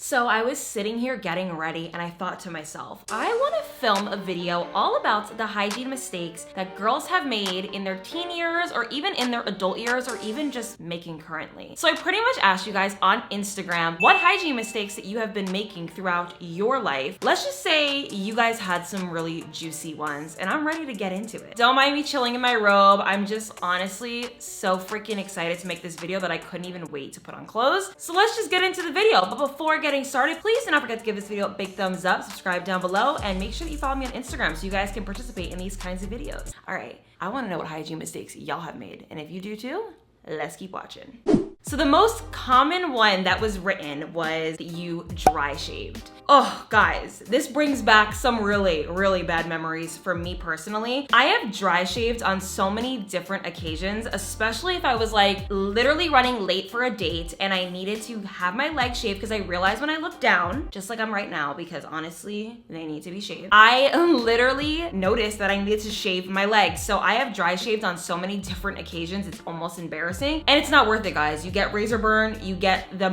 So I was sitting here getting ready and I thought to myself, I want to film a video all about the hygiene mistakes that girls have made in their teen years or even in their adult years or even just making currently. So I pretty much asked you guys on Instagram what hygiene mistakes that you have been making throughout your life. Let's just say you guys had some really juicy ones and I'm ready to get into it. Don't mind me chilling in my robe. I'm just honestly so freaking excited to make this video that I couldn't even wait to put on clothes. So let's just get into the video. But before getting started, please do not forget to give this video a big thumbs up, subscribe down below, and make sure that you follow me on Instagram so you guys can participate in these kinds of videos. All right, I want to know what hygiene mistakes y'all have made. And if you do too, let's keep watching. So the most common one that was written was that you dry shaved. Oh, guys, this brings back some really bad memories for me personally. I have dry shaved on so many different occasions, especially if I was like literally running late for a date and I needed to have my legs shaved because I realized when I look down, just like I'm right now, because honestly, they need to be shaved. I literally noticed that I needed to shave my legs. So I have dry shaved on so many different occasions, it's almost embarrassing. And it's not worth it, guys. You get razor burn, you get the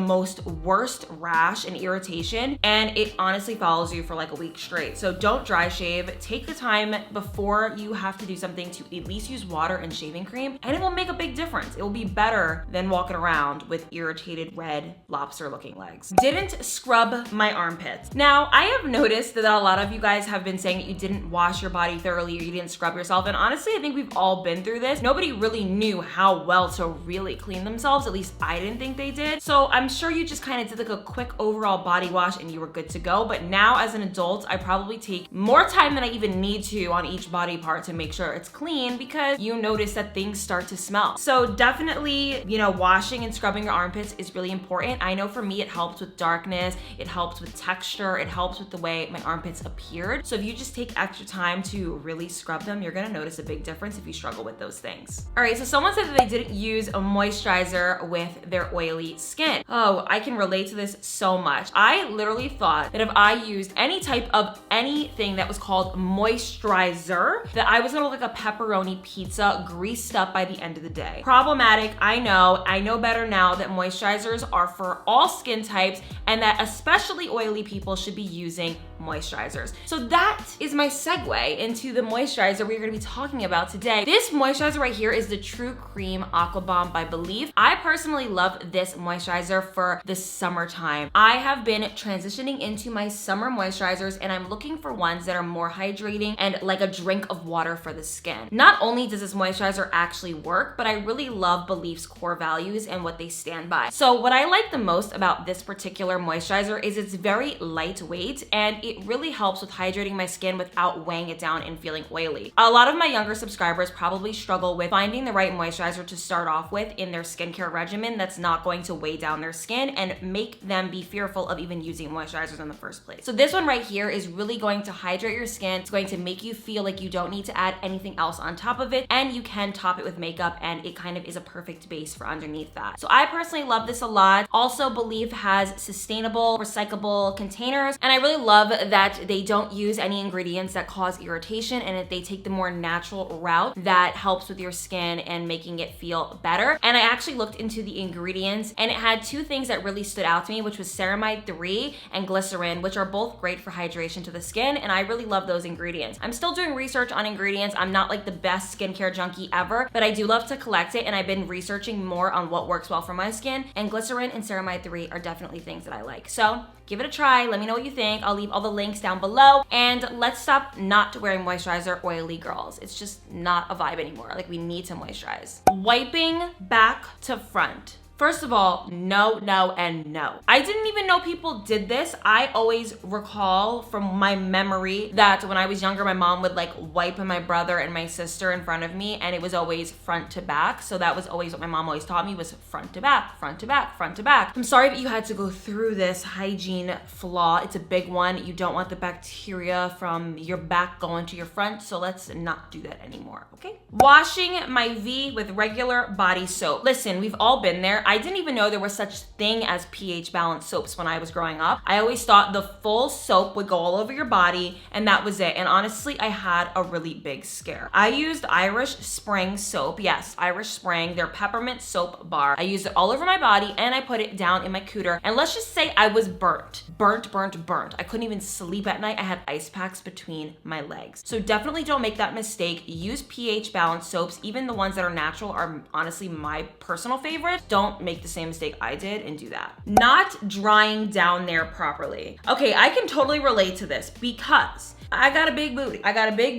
worst rash and irritation, and it honestly follows you for like a week straight. So don't dry shave. Take the time before you have to do something to at least use water and shaving cream, and it will make a big difference. It will be better than walking around with irritated red lobster looking legs. Didn't scrub my armpits. Now, I have noticed that a lot of you guys have been saying that you didn't wash your body thoroughly or you didn't scrub yourself, and honestly, I think we've all been through this. Nobody really knew how well to really clean themselves. At least I didn't think they did. So I'm sure you just kind of did like a quick overall body wash and you were good to go. But now as an adult, I probably take more time than I even need to on each body part to make sure it's clean because you notice that things start to smell. So definitely, you know, washing and scrubbing your armpits is really important. I know for me, it helps with darkness, it helps with texture, it helps with the way my armpits appeared. So if you just take extra time to really scrub them, you're gonna notice a big difference if you struggle with those things. All right, so someone said that they didn't use a moisturizer with their oily skin. Oh, I can relate to this so much. I literally thought that if I used any type of anything that was called moisturizer, that I was gonna look like a pepperoni pizza greased up by the end of the day. Problematic, I know better now that moisturizers are for all skin types and that especially oily people should be using moisturizers. So that is my segue into the moisturizer we're gonna be talking about today. This moisturizer right here is the True Cream Aqua Bomb by Believe. I personally love this moisturizer for the summertime. I have been transitioning into my summer moisturizers and I'm looking for ones that are more hydrating and like a drink of water for the skin. Not only does this moisturizer actually work, but I really love Believe's core values and what they stand by. So what I like the most about this particular moisturizer is it's very lightweight and it really helps with hydrating my skin without weighing it down and feeling oily. A lot of my younger subscribers probably struggle with finding the right moisturizer to start off with in their skincare regimen that's not going to weigh down their skin and make them be fearful of even using moisturizers in the first place. So this one right here is really going to hydrate your skin. It's going to make you feel like you don't need to add anything else on top of it, and you can top it with makeup and it kind of is a perfect base for underneath that. So I personally love this a lot. Also, Believe has sustainable, recyclable containers, and I really love that they don't use any ingredients that cause irritation and that they take the more natural route that helps with your skin and making it feel better. And I actually looked into the ingredients and it had two things that really stood out to me, which was ceramide 3 and glycerin, which are both great for hydration to the skin, and I really love those ingredients. I'm still doing research on ingredients. I'm not like the best skincare junkie ever, but I do love to collect it, and I've been researching more on what works well for my skin, and glycerin and ceramide 3 are definitely things that I like. So give it a try. Let me know what you think. I'll leave all the links down below, and let's stop not wearing moisturizer, oily girls. It's just not a vibe anymore. Like, we need to moisturize. Wiping back to front. First of all, no, and no. I didn't even know people did this. I always recall from my memory that when I was younger, my mom would like wipe my brother and my sister in front of me, and it was always front to back. So that was always what my mom always taught me, was front to back, front to back, front to back. I'm sorry that you had to go through this hygiene flaw. It's a big one. You don't want the bacteria from your back going to your front, so let's not do that anymore, okay? Washing my V with regular body soap. Listen, we've all been there. I didn't even know there was such thing as pH balanced soaps when I was growing up. I always thought the full soap would go all over your body and that was it. And honestly, I had a really big scare. I used Irish Spring soap. Yes, Irish Spring, their peppermint soap bar. I used it all over my body and I put it down in my cooter. And let's just say I was burnt. I couldn't even sleep at night. I had ice packs between my legs. So definitely don't make that mistake. Use pH balanced soaps. Even the ones that are natural are honestly my personal favorite. Don't make the same mistake I did and do that. Not drying down there properly. Okay, I can totally relate to this because I got a big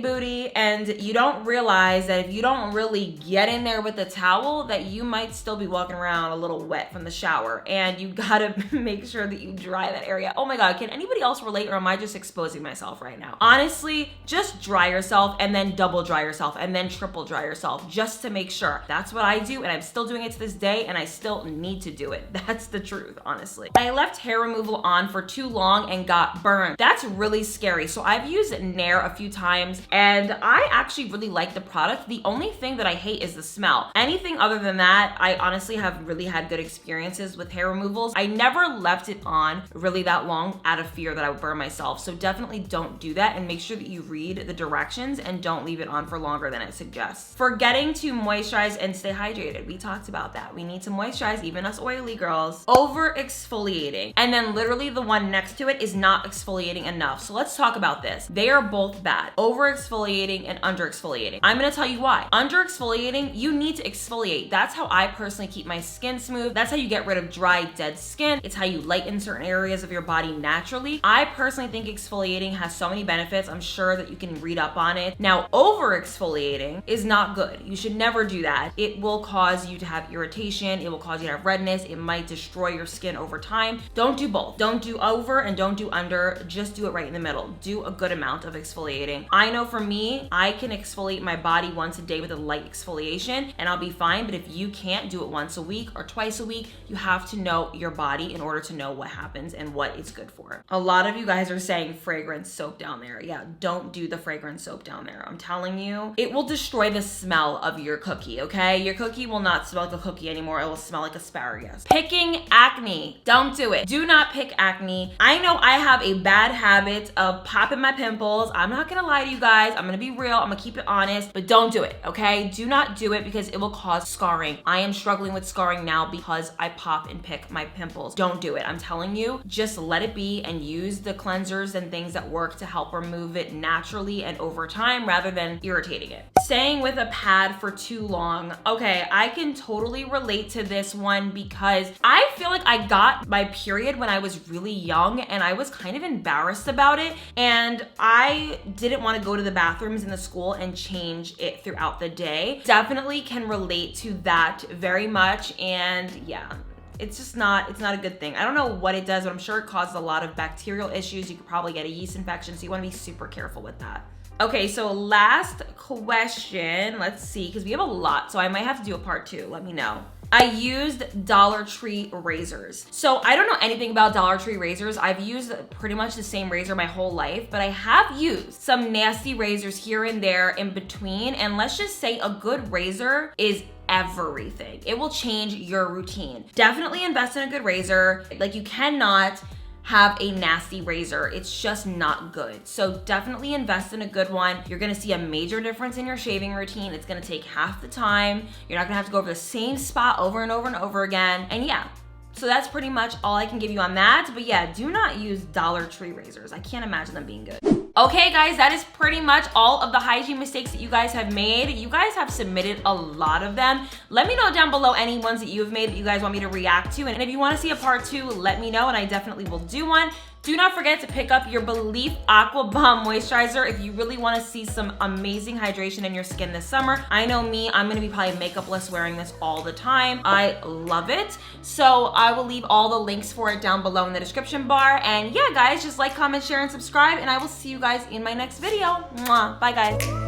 booty and you don't realize that if you don't really get in there with the towel that you might still be walking around a little wet from the shower, and you gotta make sure that you dry that area. Oh my God, can anybody else relate, or am I just exposing myself right now? Honestly, just dry yourself and then double dry yourself and then triple dry yourself just to make sure. That's what I do and I'm still doing it to this day and I still need to do it. That's the truth, honestly. I left hair removal on for too long and got burned. That's really scary. So I've used Nair a few times and I actually really like the product. The only thing that I hate is the smell. Anything other than that, I honestly have really had good experiences with hair removals. I never left it on really that long out of fear that I would burn myself. So definitely don't do that and make sure that you read the directions and don't leave it on for longer than it suggests. Forgetting to moisturize and stay hydrated. We talked about that. We need to moisturize, even us oily girls. Over exfoliating. And then literally the one next to it is not exfoliating enough. So let's talk about this. They are both bad. Over exfoliating and under exfoliating. I'm gonna tell you why. Under exfoliating, you need to exfoliate. That's how I personally keep my skin smooth. That's how you get rid of dry, dead skin. It's how you lighten certain areas of your body naturally. I personally think exfoliating has so many benefits. I'm sure that you can read up on it. Now, over exfoliating is not good. You should never do that. It will cause you to have irritation. It will cause you to have redness. It might destroy your skin over time. Don't do both. Don't do over and don't do under. Just do it right in the middle. Do a good amount of exfoliating. I know for me, I can exfoliate my body once a day with a light exfoliation and I'll be fine, but if you can't do it once a week or twice a week, you have to know your body in order to know what happens and what it's good for. A lot of you guys are saying fragrance soap down there. Yeah, don't do the fragrance soap down there. I'm telling you, it will destroy the smell of your cookie, okay? Your cookie will not smell like a cookie anymore. It will smell like asparagus. Picking acne. Don't do it. Do not pick acne. I know I have a bad habit of popping my pimples. I'm not gonna lie to you guys. I'm gonna be real. I'm gonna keep it honest, but don't do it, okay? Do not do it because it will cause scarring. I am struggling with scarring now because I pop and pick my pimples. Don't do it. I'm telling you, just let it be and use the cleansers and things that work to help remove it naturally and over time rather than irritating it. Staying with a pad for too long. Okay, I can totally relate to this one because I feel like I got my period when I was really young and I was kind of embarrassed about it, and I didn't want to go to the bathrooms in the school and change it throughout the day. Definitely can relate to that very much, and yeah. It's not a good thing. I don't know what it does, but I'm sure it causes a lot of bacterial issues. You could probably get a yeast infection, so you want to be super careful with that. Okay, so last question, let's see, because we have a lot, so I might have to do a part 2, let me know. I used Dollar Tree razors. So I don't know anything about Dollar Tree razors. I've used pretty much the same razor my whole life, but I have used some nasty razors here and there in between, and let's just say a good razor is everything. It will change your routine. Definitely invest in a good razor. Like, you cannot have a nasty razor. It's just not good. So definitely invest in a good one. You're gonna see a major difference in your shaving routine. It's gonna take half the time. You're not gonna have to go over the same spot over and over and over again. And yeah, so that's pretty much all I can give you on that. But yeah, do not use Dollar Tree razors. I can't imagine them being good. Okay guys, that is pretty much all of the hygiene mistakes that you guys have made. You guys have submitted a lot of them. Let me know down below any ones that you've made that you guys want me to react to. And if you want to see a part 2, let me know and I definitely will do one. Do not forget to pick up your Belief Aqua Bomb Moisturizer if you really want to see some amazing hydration in your skin this summer. I know me, I'm going to be probably makeupless wearing this all the time. I love it. So I will leave all the links for it down below in the description bar. And yeah, guys, just like, comment, share, and subscribe. And I will see you guys in my next video. Mwah. Bye, guys.